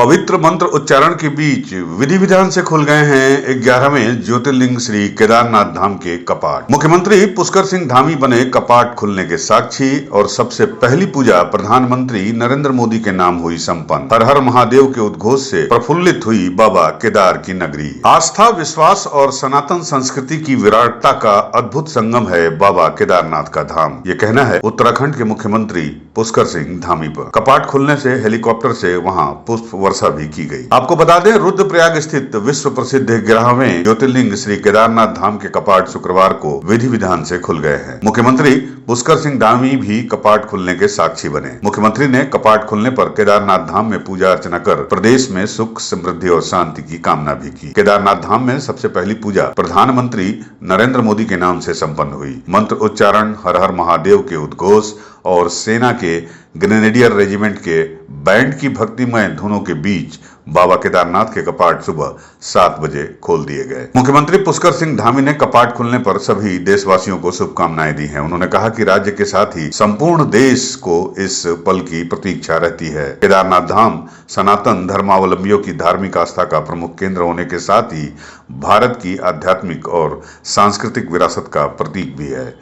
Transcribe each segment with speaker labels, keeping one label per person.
Speaker 1: पवित्र मंत्र उच्चारण के बीच विधि विधान से खुल गए हैं 11वें ज्योतिर्लिंग श्री केदारनाथ धाम के कपाट। मुख्यमंत्री पुष्कर सिंह धामी बने कपाट खुलने के साक्षी और सबसे पहली पूजा प्रधानमंत्री नरेंद्र मोदी के नाम हुई संपन्न। हर हर महादेव के उद्घोष से प्रफुल्लित हुई बाबा केदार की नगरी। आस्था, विश्वास और सनातन संस्कृति की विराटता का अद्भुत संगम है बाबा केदारनाथ का धाम। ये कहना है उत्तराखंड के मुख्यमंत्री पुष्कर सिंह धामी पर। कपाट खुलने से हेलीकॉप्टर से वहां पुष्प वर्षा भी की गई। आपको बता दें, रुद्रप्रयाग स्थित विश्व प्रसिद्ध 11वें ज्योतिर्लिंग श्री केदारनाथ धाम के कपाट शुक्रवार को विधि विधान से खुल गए हैं। मुख्यमंत्री पुष्कर सिंह धामी भी कपाट खुलने के साक्षी बने। मुख्यमंत्री ने कपाट खुलने पर केदारनाथ धाम में पूजा अर्चना कर प्रदेश में सुख, समृद्धि और शांति की कामना भी की। केदारनाथ धाम में सबसे पहली पूजा प्रधानमंत्री नरेंद्र मोदी के नाम से संपन्न हुई। मंत्र उच्चारण, हर हर महादेव के उद्घोष और सेना के ग्रेनेडियर रेजिमेंट के बैंड की भक्तिमय धुनों के बीच बाबा केदारनाथ के कपाट सुबह 7 बजे खोल दिए गए। मुख्यमंत्री पुष्कर सिंह धामी ने कपाट खुलने पर सभी देशवासियों को शुभकामनाएं दी हैं। उन्होंने कहा कि राज्य के साथ ही संपूर्ण देश को इस पल की प्रतीक्षा रहती है। केदारनाथ धाम सनातन धर्मावलंबियों की धार्मिक आस्था का प्रमुख केंद्र होने के साथ ही भारत की आध्यात्मिक और सांस्कृतिक विरासत का प्रतीक भी है।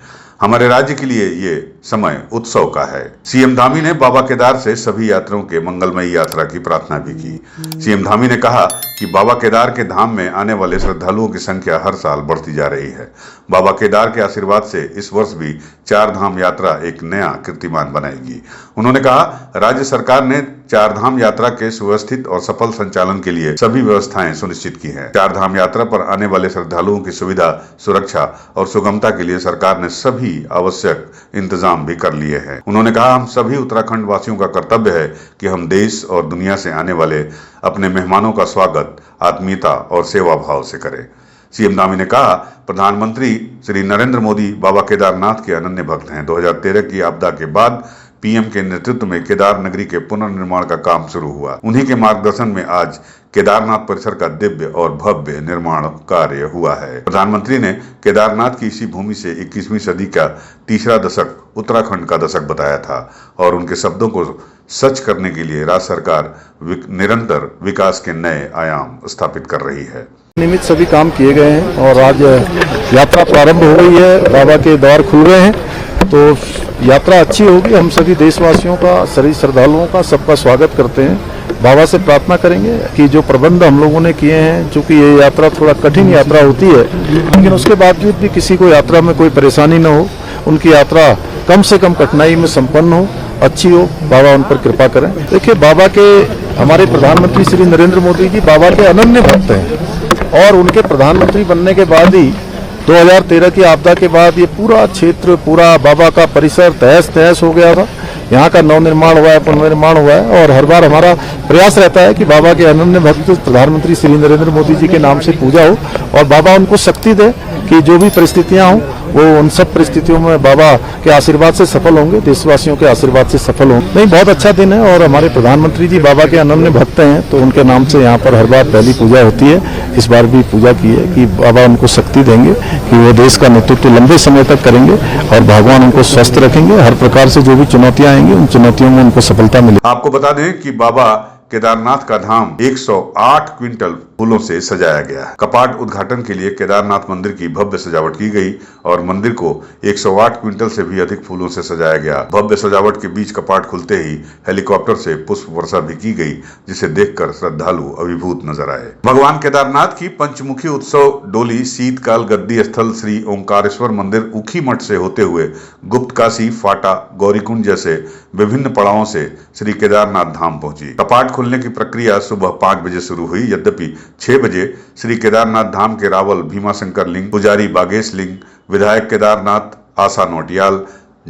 Speaker 1: हमारे राज्य के लिए ये समय उत्सव का है। सीएम धामी ने बाबा केदार से सभी यात्रियों के मंगलमयी यात्रा की प्रार्थना भी की। सीएम धामी ने कहा कि बाबा केदार के धाम में आने वाले श्रद्धालुओं की संख्या हर साल बढ़ती जा रही है। बाबा केदार के आशीर्वाद से इस वर्ष भी 4 धाम यात्रा एक नया कीर्तिमान बनाएगी। उन्होंने कहा, राज्य सरकार ने 4 धाम यात्रा के सुव्यवस्थित और सफल संचालन के लिए सभी व्यवस्थाएं सुनिश्चित की हैं। 4 धाम यात्रा पर आने वाले श्रद्धालुओं की सुविधा, सुरक्षा और सुगमता के लिए सरकार ने सभी आवश्यक इंतजाम भी कर लिए हैं। उन्होंने कहा, हम सभी उत्तराखंड वासियों का कर्तव्य है कि हम देश और दुनिया से आने वाले अपने मेहमानों का स्वागत आत्मीयता और सेवा भाव से करें। सीएम धामी ने कहा, प्रधानमंत्री श्री नरेंद्र मोदी बाबा केदारनाथ के अनन्य भक्त हैं। 2013 की आपदा के बाद पीएम के नेतृत्व में केदार नगरी के पुनर्निर्माण का काम शुरू हुआ। उन्हीं के मार्गदर्शन में आज केदारनाथ परिसर का दिव्य और भव्य निर्माण कार्य हुआ है। प्रधानमंत्री ने केदारनाथ की इसी भूमि से 21वीं सदी का तीसरा दशक उत्तराखंड का दशक बताया था और उनके शब्दों को सच करने के लिए राज्य सरकार निरंतर विकास के नए आयाम स्थापित कर रही है।
Speaker 2: नियमित सभी काम किए गए हैं और आज यात्रा प्रारंभ हो गई है। बाबा के द्वार खुल गए हैं तो यात्रा अच्छी होगी। हम सभी देशवासियों का, सभी श्रद्धालुओं का, सबका स्वागत करते हैं। बाबा से प्रार्थना करेंगे कि जो प्रबंध हम लोगों ने किए हैं, चूंकि ये यात्रा थोड़ा कठिन यात्रा होती है, लेकिन उसके बावजूद भी किसी को यात्रा में कोई परेशानी न हो, उनकी यात्रा कम से कम कठिनाई में संपन्न हो, अच्छी हो, बाबा उन पर कृपा करें। देखिए, बाबा के, हमारे प्रधानमंत्री श्री नरेंद्र मोदी जी बाबा के अनन्य भक्त हैं और उनके प्रधानमंत्री बनने के बाद ही 2013 की आपदा के बाद ये पूरा क्षेत्र, पूरा बाबा का परिसर तहस नहस हो गया था। यहाँ का नवनिर्माण हुआ है, पुनर्निर्माण हुआ है और हर बार हमारा प्रयास रहता है कि बाबा के अनन्य भक्त प्रधानमंत्री श्री नरेंद्र मोदी जी के नाम से पूजा हो और बाबा उनको शक्ति दे कि जो भी परिस्थितियाँ हों वो उन सब परिस्थितियों में बाबा के आशीर्वाद से सफल होंगे, देशवासियों के आशीर्वाद से सफल होंगे। नहीं, बहुत अच्छा दिन है और हमारे प्रधानमंत्री जी बाबा के अनन्य भक्त हैं तो उनके नाम से यहाँ पर हर बार पहली पूजा होती है। इस बार भी पूजा की है कि बाबा उनको शक्ति देंगे कि वो देश का नेतृत्व लंबे समय तक करेंगे और भगवान उनको स्वस्थ रखेंगे। हर प्रकार से जो भी चुनौतियां आएंगी उन चुनौतियों में उनको सफलता मिलेगी।
Speaker 1: आपको बता दें कि बाबा केदारनाथ का धाम 108 क्विंटल फूलों से सजाया गया है। कपाट उद्घाटन के लिए केदारनाथ मंदिर की भव्य सजावट की गई और मंदिर को 108 क्विंटल से भी अधिक फूलों से सजाया गया। भव्य सजावट के बीच कपाट खुलते ही हेलीकॉप्टर से पुष्प वर्षा भी की गई, जिसे देखकर श्रद्धालु अभिभूत नजर आए। भगवान केदारनाथ की पंचमुखी उत्सव डोली शीतकाल गद्दी स्थल श्री ओंकारेश्वर मंदिर ऊखी मठ से होते हुए गुप्त काशी, फाटा, गौरीकुंड जैसे विभिन्न पड़ावों से श्री केदारनाथ धाम पहुंची। कपाट खुलने की प्रक्रिया सुबह 5 बजे शुरू हुई। यद्यपि 6 बजे श्री केदारनाथ धाम के रावल भीमाशंकर लिंग, पुजारी बागेश लिंग, विधायक केदारनाथ आशा नोटियाल,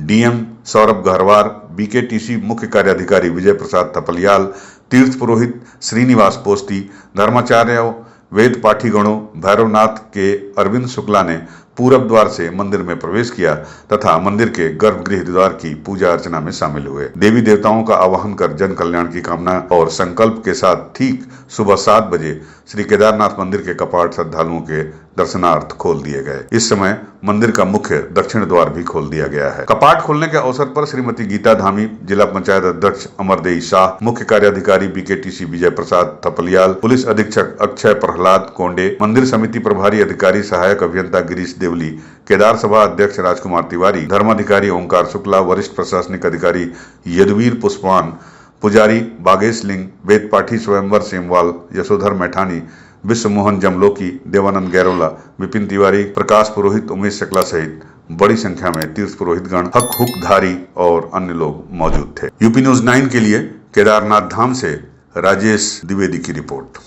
Speaker 1: डीएम सौरभ गहरवार, बीकेटीसी मुख्य कार्याधिकारी विजय प्रसाद थपलियाल, तीर्थ पुरोहित श्रीनिवास पोस्ती, धर्माचार्यों, वेद पाठीगणों, भैरवनाथ के अरविंद शुक्ला ने पूरब द्वार से मंदिर में प्रवेश किया तथा मंदिर के गर्भगृह द्वार की पूजा अर्चना में शामिल हुए। देवी देवताओं का आवाहन कर जन कल्याण की कामना और संकल्प के साथ ठीक सुबह 7 बजे श्री केदारनाथ मंदिर के कपाट श्रद्धालुओं के दर्शनार्थ खोल दिए गए। इस समय मंदिर का मुख्य दक्षिण द्वार भी खोल दिया गया है। कपाट खोलने के अवसर पर श्रीमती गीता धामी, जिला पंचायत अध्यक्ष अमरदेई शाह, मुख्य कार्याधिकारी बीकेटीसी विजय प्रसाद थपलियाल, पुलिस अधीक्षक अक्षय प्रहलाद कोंडे, मंदिर समिति प्रभारी अधिकारी सहायक अभियंता गिरीश देवली, केदार सभा अध्यक्ष राजकुमार तिवारी, धर्माधिकारी ओंकार शुक्ला, वरिष्ठ प्रशासनिक अधिकारी यदुवीर पुष्पान, पुजारी बागेश लिंग, वेद पाठी स्वयंवर सेमवाल, यशोधर मैठानी, विश्व मोहन जमलोकी, देवानंद गैरोला, विपिन तिवारी, प्रकाश पुरोहित, उमेश शुक्ला सहित बड़ी संख्या में तीर्थ पुरोहितगण, हक हुकधारी और अन्य लोग मौजूद थे। यूपी न्यूज 9 के लिए केदारनाथ धाम से राजेश द्विवेदी की रिपोर्ट।